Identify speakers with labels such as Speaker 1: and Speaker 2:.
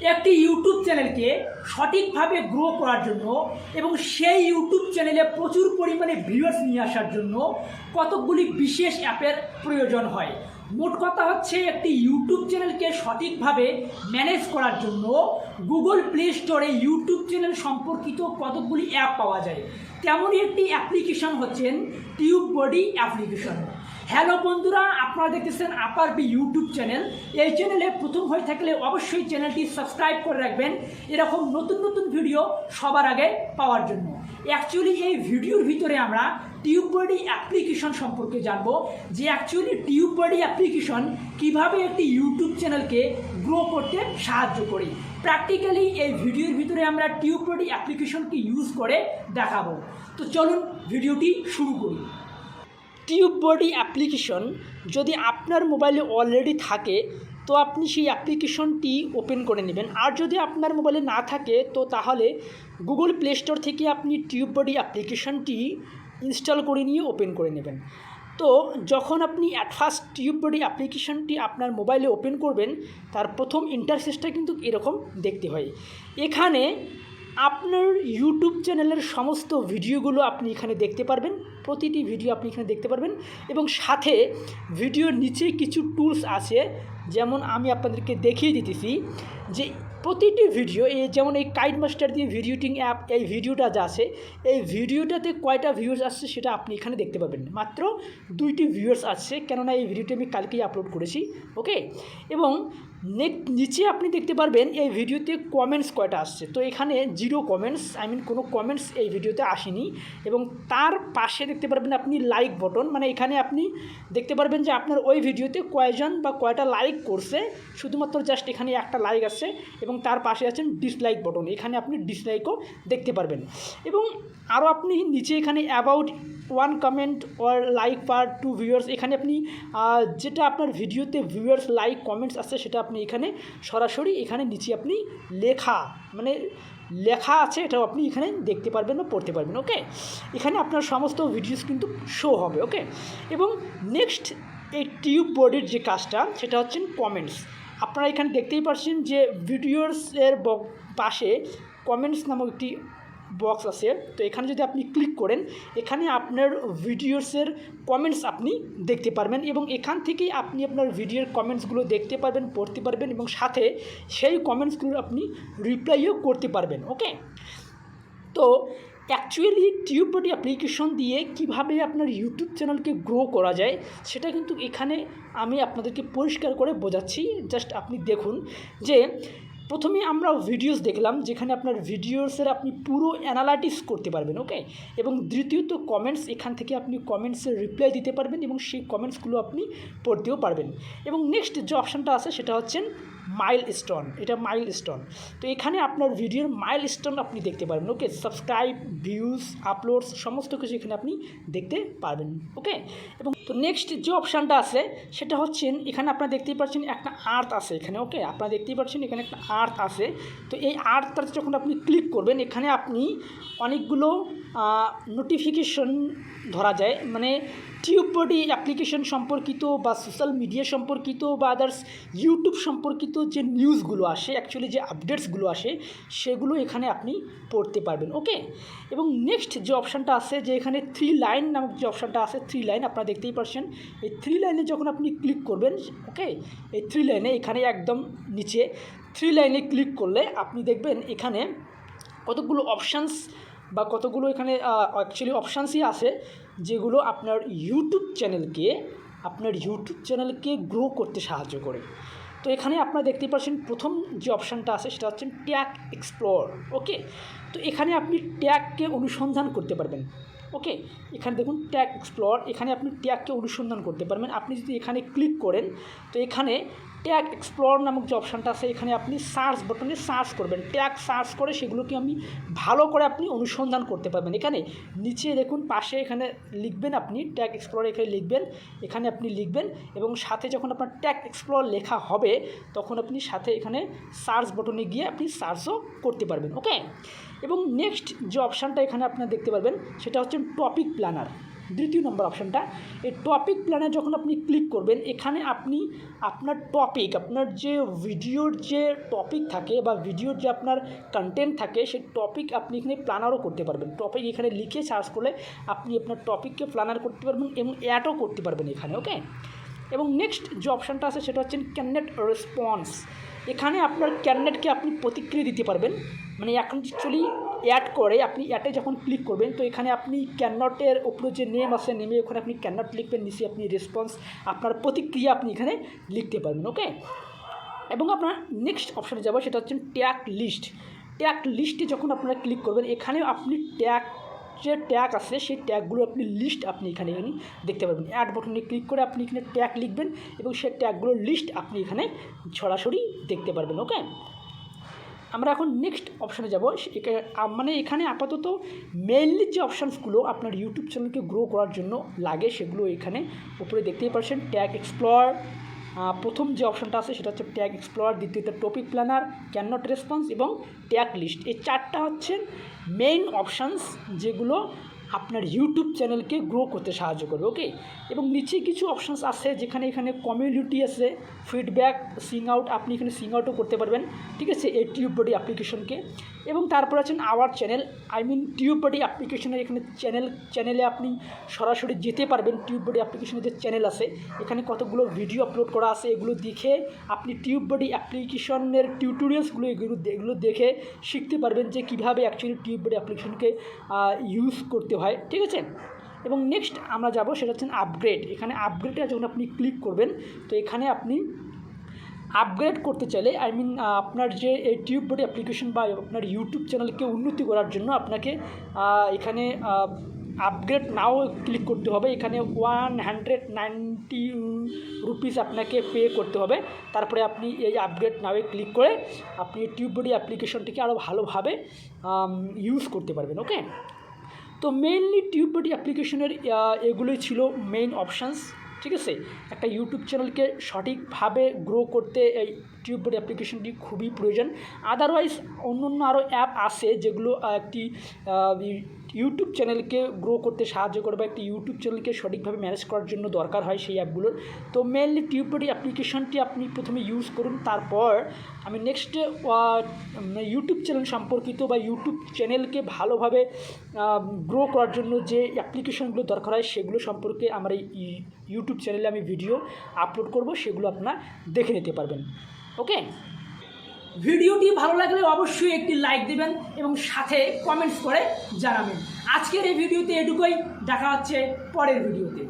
Speaker 1: একটি ইউটিউব চ্যানেলকে সঠিকভাবে গ্রো করার জন্য এবং সেই ইউটিউব চ্যানেলে প্রচুর পরিমাণে ভিউয়ার্স নিয়ে আসার জন্য কতকগুলি বিশেষ অ্যাপের প্রয়োজন হয়। মোট কথা হচ্ছে একটি ইউটিউব চ্যানেলকে সঠিকভাবে ম্যানেজ করার জন্য গুগল প্লে স্টোরে ইউটিউব চ্যানেল সম্পর্কিত কতকগুলি অ্যাপ পাওয়া যায়। তেমনই একটি অ্যাপ্লিকেশন হচ্ছেন টিউববডি অ্যাপ্লিকেশন। হ্যালো বন্ধুরা, আপনারা দেখতেছেন AaparB ইউটিউব চ্যানেল। এই চ্যানেলে প্রথম হয়ে থাকলে অবশ্যই চ্যানেলটি সাবস্ক্রাইব করে রাখবেন এরকম নতুন নতুন ভিডিও সবার আগে পাওয়ার জন্য। অ্যাকচুয়ালি এই ভিডিওর ভিতরে আমরা টিউববডি অ্যাপ্লিকেশন সম্পর্কে জানবো যে অ্যাকচুয়ালি টিউববডি অ্যাপ্লিকেশন কিভাবে একটি ইউটিউব চ্যানেলকে গ্রো করতে সাহায্য করে। প্র্যাকটিক্যালি এই ভিডিওর ভিতরে আমরা টিউববডি অ্যাপ্লিকেশনকে ইউজ করে দেখাবো। তো চলুন ভিডিওটি শুরু করি। টিউববডি অ্যাপ্লিকেশন যদি আপনার মোবাইলে অলরেডি থাকে তো আপনি সেই অ্যাপ্লিকেশনটি ওপেন করে নেবেন, আর যদি আপনার মোবাইলে না থাকে তো তাহলে গুগল প্লে স্টোর থেকে আপনি টিউববডি অ্যাপ্লিকেশনটি ইনস্টল করে নিয়ে ওপেন করে নেবেন। তো যখন আপনি ফার্স্ট টিউববডি অ্যাপ্লিকেশনটি আপনার মোবাইলে ওপেন করবেন তার প্রথম ইন্টারফেসটা কিন্তু এরকম দেখতে হয়। এখানে আপনার ইউটিউব চ্যানেলের সমস্ত ভিডিওগুলো আপনি এখানে দেখতে পারবেন, প্রতিটি ভিডিও আপনি এখানে দেখতে পারবেন এবং সাথে ভিডিওর নিচে কিছু টুলস আছে, যেমন আমি আপনাদেরকে দেখিয়ে দিতেছি যে প্রতিটি ভিডিও যেমন এই কাইড মাস্টার দিয়ে ভিডিওটিং অ্যাপ, এই ভিডিওটা যা আছে এই ভিডিওটাতে কয়টা ভিউয়ার্স আসছে সেটা আপনি এখানে দেখতে পারবেন। মাত্র 2টি ভিউয়ার্স আসছে, কেননা এই ভিডিওটি আমি কালকেই আপলোড করেছি। ওকে, এবং নিচে আপনি দেখতে পারবেন এই ভিডিওতে কমেন্টস কয়টা আসছে। তো এখানে 0 কমেন্টস, কোনো কমেন্টস এই ভিডিওতে আসেনি। এবং তার পাশে দেখতে পারবেন আপনি লাইক বটন, মানে এখানে আপনি দেখতে পারবেন যে আপনার ওই ভিডিওতে কয়জন বা কয়টা লাইক করছে, শুধুমাত্র জাস্ট এখানে একটা লাইক আসছে। এবং তার পাশে আছেন ডিসলাইক বটন, এখানে আপনি ডিসলাইকও দেখতে পারবেন। এবং আরও আপনি নিচে এখানে about 1 comment or like per 2 viewers, এখানে আপনি যেটা আপনার ভিডিওতে ভিউয়ার্স লাইক কমেন্টস আছে সেটা আপনি এখানে সরাসরি এখানে নিচে আপনি লেখা আছে, এটাও আপনি এখানে দেখতে পারবেন বা পড়তে পারবেন। ওকে, এখানে আপনার সমস্ত ভিডিওস কিন্তু শো হবে। ওকে, এবং নেক্সট এই টিউববডির যে কাজটা সেটা হচ্ছে কমেন্টস। আপনারা এখানে দেখতেই পাচ্ছেন যে ভিডিওসের পাশে কমেন্টস নামক একটি বক্স আছে। তো এখানে যদি আপনি ক্লিক করেন এখানে আপনার ভিডিওসের কমেন্টস আপনি দেখতে পারবেন এবং এখান থেকেই আপনি আপনার ভিডিওর কমেন্টসগুলো দেখতে পারবেন, পড়তে পারবেন এবং সাথে সেই কমেন্টসগুলো আপনি রিপ্লাইও করতে পারবেন। ওকে, তো অ্যাকচুয়ালি টিউববডি অ্যাপ্লিকেশন দিয়ে কিভাবে আপনার ইউটিউব চ্যানেলকে গ্রো করা যায় সেটা কিন্তু এখানে আমি আপনাদেরকে পরিষ্কার করে বোঝাচ্ছি। জাস্ট আপনি দেখুন যে প্রথমে আমরা ভিডিওস দেখলাম যেখানে আপনার ভিডিওসের আপনি পুরো অ্যানালাইটিস করতে পারবেন। ওকে, এবং দ্বিতীয়ত কমেন্টস, এখান থেকে আপনি কমেন্টসের রিপ্লাই দিতে পারবেন এবং সেই কমেন্টসগুলো আপনি পড়তেও পারবেন। এবং নেক্সট যে অপশানটা আছে সেটা হচ্ছে মাইলস্টোন, এটা মাইলস্টোন। তো এখানে আপনার ভিডিওর মাইলস্টোন আপনি দেখতে পারবেন। ওকে, সাবস্ক্রাইব, ভিউজ, আপলোডস সমস্ত কিছু এখানে আপনি দেখতে পারবেন। ওকে, এবং তো নেক্সট যে অপশানটা আছে সেটা হচ্ছে এখানে আপনারা দেখতেই পাচ্ছেন একটা আর্থ আছে এখানে। ওকে, আপনারা দেখতেই পাচ্ছেন এখানে একটা আর্থ আছে। তো এই আর্থটাতে যখন আপনি ক্লিক করবেন এখানে আপনি অনেকগুলো নোটিফিকেশন ধরা যায়, মানে টিউববডি অ্যাপ্লিকেশন সম্পর্কিত বা সোশ্যাল মিডিয়া সম্পর্কিত বা আদার্স ইউটিউব সম্পর্কিত যে নিউজগুলো আসে, অ্যাকচুয়ালি যে আপডেটসগুলো আসে সেগুলো এখানে আপনি পড়তে পারবেন। ওকে, এবং নেক্সট যে অপশানটা আছে যে এখানে 3 লাইন নামক যে অপশানটা আছে, 3 লাইন আপনারা দেখতেই পাচ্ছেন। এই 3 লাইনে যখন আপনি ক্লিক করবেন, ওকে, এই 3 লাইনে এখানে একদম নিচে 3 লাইনে ক্লিক করলে আপনি দেখবেন এখানে কতগুলো অপশানস বা কতগুলো এখানে অ্যাকচুয়ালি অপশানসই আছে যেগুলো আপনার ইউটিউব চ্যানেলকে গ্রো করতে সাহায্য করে। তো এখানে আপনারা দেখতেই পাচ্ছেন প্রথম যে অপশানটা আছে সেটা হচ্ছে ট্যাগ এক্সপ্লোর। ওকে, তো এখানে আপনি ট্যাগকে অনুসন্ধান করতে পারবেন। ওকে, এখানে দেখুন ট্যাগ এক্সপ্লোর, এখানে আপনি ট্যাগকে অনুসন্ধান করতে পারবেন। আপনি যদি এখানে ক্লিক করেন তো এখানে ট্যাগ এক্সপ্লোর নামক যে অপশানটা আছে এখানে আপনি সার্চ বটনে সার্চ করবেন, ট্যাগ সার্চ করে সেগুলোকে আমি ভালো করে আপনি অনুসন্ধান করতে পারবেন। এখানে নিচে দেখুন পাশে এখানে লিখবেন আপনি ট্যাগ এক্সপ্লোর, এখানে লিখবেন, এখানে আপনি লিখবেন এবং সাথে যখন আপনার ট্যাগ এক্সপ্লোর লেখা হবে তখন আপনি সাথে এখানে সার্চ বটনে গিয়ে আপনি সার্চও করতে পারবেন। ওকে, এবং নেক্সট যে অপশানটা এখানে আপনারা দেখতে পারবেন সেটা হচ্ছে টপিক প্ল্যানার। দ্বিতীয় নম্বর অপশানটা, এই টপিক প্ল্যানে যখন আপনি ক্লিক করবেন, এখানে আপনি আপনার টপিক, আপনার যে ভিডিওর যে টপিক থাকে বা ভিডিওর যে আপনার কন্টেন্ট থাকে, সেই টপিক আপনি এখানে প্ল্যানারও করতে পারবেন। টপিক এখানে লিখে সার্চ করলে আপনি আপনার টপিককে প্ল্যানার করতে পারবেন এবং অ্যাডও করতে পারবেন এখানে। ওকে, এবং নেক্সট যে অপশানটা আছে সেটা হচ্ছে ক্যান্ডিডেট রেসপন্স। এখানে আপনার ক্যান্ডিডেটকে আপনি প্রতিক্রিয়া দিতে পারবেন। মানে এখন অ্যাকচুয়ালি অ্যাড করে আপনি অ্যাডে যখন ক্লিক করবেন, তো এখানে আপনি ক্যাননটের উপরে যে নেম আছে, নেমে ওখানে আপনি ক্যাননট লিখবেন, নিচে আপনি রেসপন্স, আপনার প্রতিক্রিয়া আপনি এখানে লিখতে পারবেন। ওকে, এবং আপনার নেক্সট অপশানে যাবো, সেটা হচ্ছে ট্যাগ লিস্ট। ট্যাগ লিস্টে যখন আপনারা ক্লিক করবেন, এখানে আপনি ট্যাগ যে ট্যাগ আছে সেই ট্যাগগুলো আপনি লিস্ট আপনি এখানে দেখতে পারবেন। অ্যাড বাটনে ক্লিক করে আপনি এখানে ট্যাগ লিখবেন এবং সেই ট্যাগগুলোর লিস্ট আপনি এখানে সরাসরি দেখতে পারবেন। ওকে, আমরা এখন নেক্সট অপশানে যাব। মানে এখানে আপাতত মেইনলি যে অপশানসগুলো আপনার ইউটিউব চ্যানেলকে গ্রো করার জন্য লাগে সেগুলো এখানে উপরে দেখতেই পাচ্ছেন। ট্যাগ এক্সপ্লোর, প্রথম যে অপশানটা আছে সেটা হচ্ছে ট্যাগ এক্সপ্লোর, দ্বিতীয়ত টপিক প্ল্যানার, ক্যাননট রেসপন্স এবং ট্যাগ লিস্ট। এই চারটা হচ্ছে মেইন অপশানস যেগুলো আপনার ইউটিউব চ্যানেলকে গ্রো করতে সাহায্য করবে। ওকে, এবং নিচে কিছু অপশানস আছে যেখানে এখানে কমিউনিটি আছে, ফিডব্যাক, সিং আউট, আপনি এখানে সিং আউটও করতে পারবেন। ঠিক আছে, এই টিউববডি অ্যাপ্লিকেশনকে। এবং তারপর আছেন আওয়ার চ্যানেল, টিউববডি অ্যাপ্লিকেশনের এখানে চ্যানেলে আপনি সরাসরি যেতে পারবেন। টিউববডি অ্যাপ্লিকেশনের যে চ্যানেল আছে, এখানে কতগুলো ভিডিও আপলোড করা আছে, এগুলো দেখে আপনি টিউববডি অ্যাপ্লিকেশনের টিউটোরিয়ালসগুলো এগুলো দেখে শিখতে পারবেন যে কীভাবে অ্যাকচুয়ালি টিউববডি অ্যাপ্লিকেশনকে ইউজ করতে হয়। ঠিক আছে, এবং নেক্সট আমরা যাব সেটা হচ্ছে আপগ্রেড। এখানে আপগ্রেডে যখন আপনি ক্লিক করবেন, তো এখানে আপনি আপগ্রেড করতে চাইলে আপনার যে এই টিউববডি অ্যাপ্লিকেশন বা আপনার ইউটিউব চ্যানেলকে উন্নতি করার জন্য আপনাকে এখানে আপগ্রেড নাও ক্লিক করতে হবে। এখানে 190 রুপিস আপনাকে পে করতে হবে। তারপরে আপনি এই আপগ্রেড নাওয়ে ক্লিক করে আপনি টিউববডি অ্যাপ্লিকেশনটিকে আরও ভালোভাবে ইউজ করতে পারবেন। ওকে, তো মেইনলি টিউববডি অ্যাপ্লিকেশনের এগুলোই ছিল মেইন অপশানস। ঠিক আছে, একটা ইউটিউব চ্যানেলকে সঠিকভাবে গ্রো করতে এই টিউববডি অ্যাপ্লিকেশনটি খুবই প্রয়োজন। আদারওয়াইজ অন্য আরও অ্যাপ আছে যেগুলো একটি ইউটিউব চ্যানেলকে গ্রো করতে সাহায্য করবে, একটি ইউটিউব চ্যানেলকে সঠিকভাবে ম্যানেজ করার জন্য দরকার হয় সেই অ্যাপগুলোর। তো মেইনলি টিউববডি অ্যাপ্লিকেশনটি আপনি প্রথমে ইউজ করুন। তারপর আমি নেক্সট ইউটিউব চ্যানেল সম্পর্কিত বা ইউটিউব চ্যানেলকে ভালোভাবে গ্রো করার জন্য যে অ্যাপ্লিকেশনগুলো দরকার হয় সেগুলো সম্পর্কে আমার এই ইউটিউব চ্যানেলে আমি ভিডিও আপলোড করব, সেগুলো আপনারা দেখে নিতে পারবেন। ওকে, ভিডিওটি ভালো লাগলে অবশ্যই একটি লাইক দেবেন এবং সাথে কমেন্টস করে জানাবেন। আজকের এই ভিডিওতে এটুকুই, দেখা হচ্ছে পরের ভিডিওতে।